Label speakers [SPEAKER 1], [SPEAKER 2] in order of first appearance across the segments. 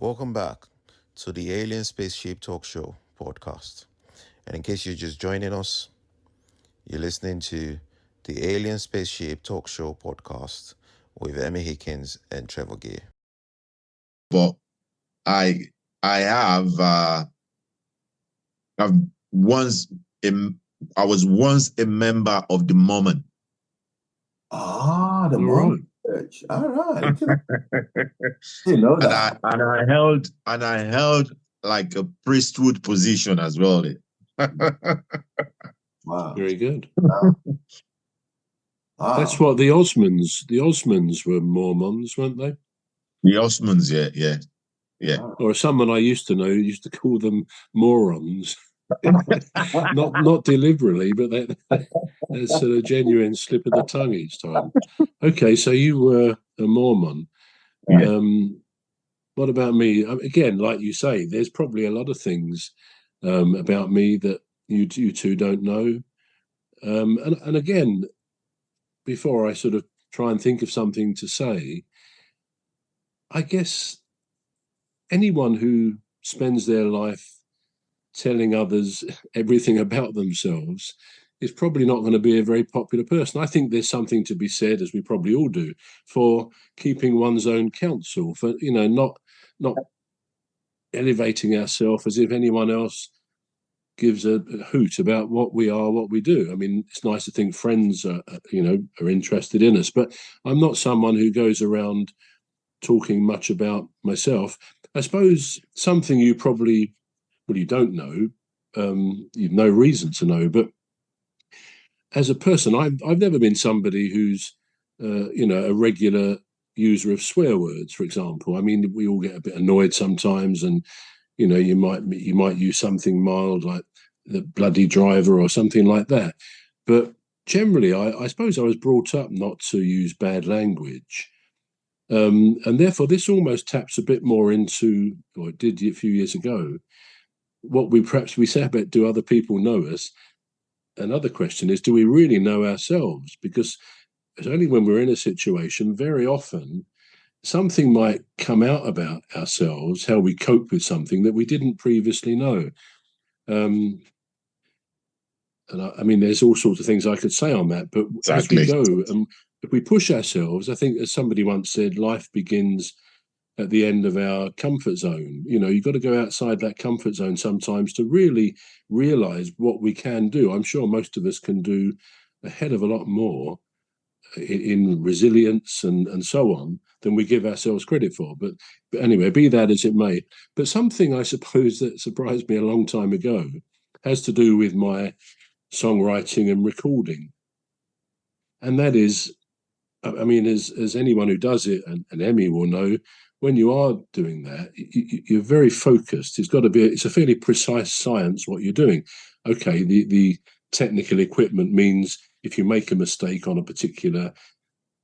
[SPEAKER 1] Welcome back to the Alien Spaceship Talk Show podcast. And in case you're just joining us, you're listening to the Alien Spaceship Talk Show podcast with Emmy Hikins and Trevor.
[SPEAKER 2] But I have I was once a member of the Mormon.
[SPEAKER 3] The Mormon church. All right. Didn't know that.
[SPEAKER 2] And I held like a priesthood position as well.
[SPEAKER 3] Wow.
[SPEAKER 4] Very good.
[SPEAKER 3] Wow.
[SPEAKER 4] That's what the Osmonds were Mormons, weren't they?
[SPEAKER 2] The Osmonds, yeah.
[SPEAKER 4] Or someone I used to know used to call them morons. not deliberately, but that's a genuine slip of the tongue each time. Okay, so you were a Mormon.
[SPEAKER 2] Yeah.
[SPEAKER 4] What about me? Again, like you say, there's probably a lot of things about me that you two don't know. And again, before I sort of try and think of something to say, I guess anyone who spends their life telling others everything about themselves is probably not going to be a very popular person. I think there's something to be said, as we probably all do, for keeping one's own counsel, for not elevating ourselves as if anyone else gives a hoot about what we are, what we do. I mean, it's nice to think friends are interested in us, but I'm not someone who goes around talking much about myself. I suppose something you probably, you don't know, you've no reason to know, but as a person, I've never been somebody who's, a regular user of swear words, for example. I mean, we all get a bit annoyed sometimes, and you might use something mild like the bloody driver or something like that. But generally, I suppose I was brought up not to use bad language. And therefore, this almost taps a bit more into, or it did a few years ago, what we say about, do other people know us? Another question is, do we really know ourselves? Because it's only when we're in a situation, very often, something might come out about ourselves, how we cope with something that we didn't previously know. And I mean, there's all sorts of things I could say on that, but
[SPEAKER 2] Exactly.
[SPEAKER 4] As we go, if we push ourselves, I think, as somebody once said, life begins at the end of our comfort zone. You've got to go outside that comfort zone sometimes to really realize what we can do. I'm sure most of us can do a hell of a lot more in resilience and so on than we give ourselves credit for. But anyway, be that as it may. But something I suppose that surprised me a long time ago has to do with my songwriting and recording. And that is, I mean, as anyone who does it, and Emmy will know, when you are doing that, you're very focused. It's a fairly precise science what you're doing. Okay, the technical equipment means if you make a mistake on a particular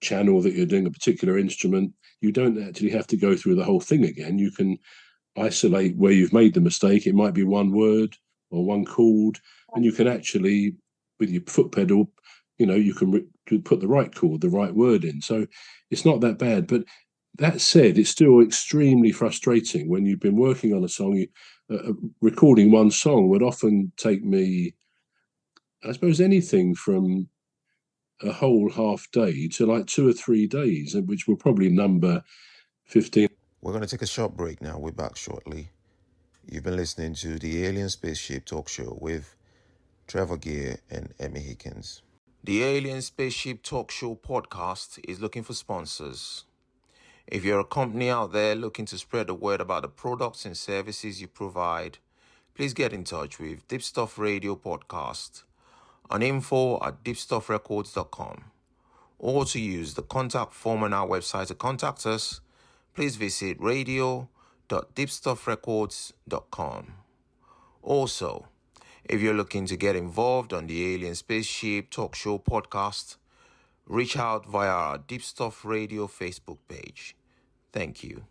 [SPEAKER 4] channel that you're doing, a particular instrument, you don't actually have to go through the whole thing again. You can isolate where you've made the mistake. It might be one word or one chord, and you can actually, with your foot pedal, you can put the right chord, the right word in. So it's not that bad. But that said, it's still extremely frustrating when you've been working on a song. Recording one song would often take me, I suppose, anything from a whole half day to like 2 or 3 days, which will probably number 15.
[SPEAKER 1] We're going to take a short break now. We're back shortly. You've been listening to the Alien Spaceship Talk Show with Trevor and Emmy Hikins. The Alien Spaceship Talk Show podcast is looking for sponsors. If you're a company out there looking to spread the word about the products and services you provide, please get in touch with Deepstuff Radio Podcast on info@deepstuffrecords.com, or to use the contact form on our website to contact us, please visit radio.deepstuffrecords.com. Also, if you're looking to get involved on the Alien Spaceship Talk Show podcast, reach out via our Deepstuff Radio Facebook page. Thank you.